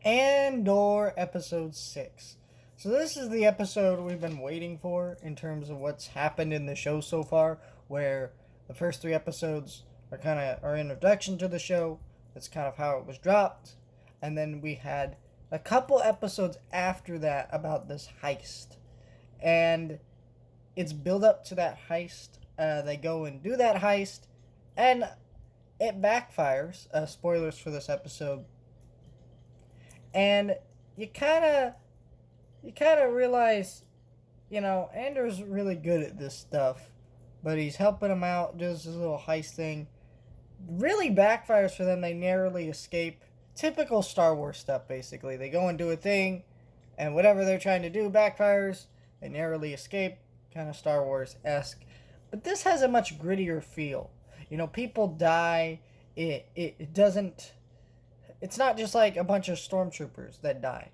Andor episode 6. So this is the episode we've been waiting for in terms of what's happened in the show so far, where the first 3 episodes are kind of our introduction to the show. That's kind of how it was dropped. And then we had a couple episodes after that about this heist. And it's build up to that heist. They go and do that heist, and it backfires. Spoilers for this episode. And you kind of realize, Andor's really good at this stuff, but he's helping him out, does this little heist thing. Really backfires for them. They narrowly escape. Typical Star Wars stuff, basically. They go and do a thing, and whatever they're trying to do backfires. They narrowly escape, kind of Star Wars-esque. But this has a much grittier feel. People die. It doesn't. It's not just like a bunch of stormtroopers that die.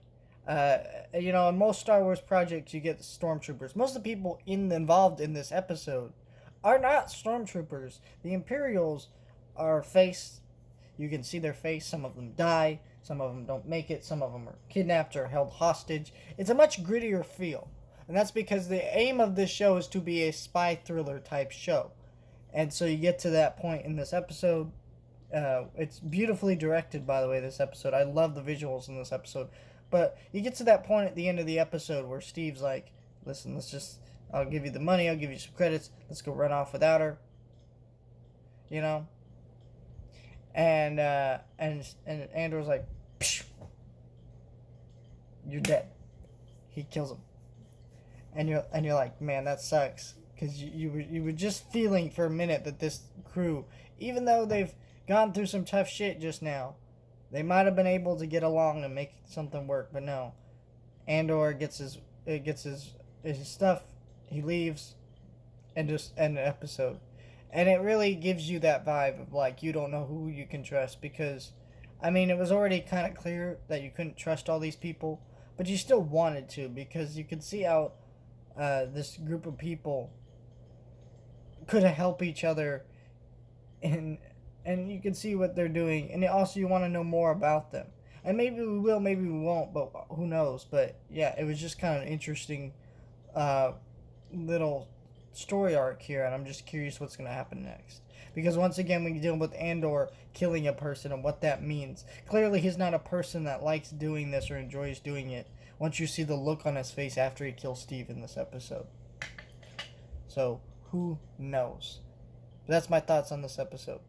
In most Star Wars projects, you get stormtroopers. Most of the people involved in this episode are not stormtroopers. The Imperials are face. You can see their face. Some of them die. Some of them don't make it. Some of them are kidnapped or held hostage. It's a much grittier feel. And that's because the aim of this show is to be a spy thriller type show. And so you get to that point in this episode. It's beautifully directed, by the way, this episode. I love the visuals in this episode. But you get to that point at the end of the episode where Steve's like, listen, I'll give you the money, I'll give you some credits, let's go run off without her. And Andor's like, psh, you're dead. He kills him. And you're like, man, that sucks. Because you were just feeling for a minute that this crew, even though they've gone through some tough shit just now, they might have been able to get along and make something work, but no. Andor gets his stuff, he leaves, and just end the episode. And it really gives you that vibe of like you don't know who you can trust, because it was already kind of clear that you couldn't trust all these people, but you still wanted to, because you could see how this group of people could help each other, and you can see what they're doing, and also you want to know more about them. And maybe we will, maybe we won't, but who knows. But yeah, it was just kind of an interesting little story arc here, and I'm just curious what's going to happen next. Because once again, we deal with Andor killing a person and what that means. Clearly, he's not a person that likes doing this or enjoys doing it, once you see the look on his face after he kills Steve in this episode. So, who knows? But that's my thoughts on this episode.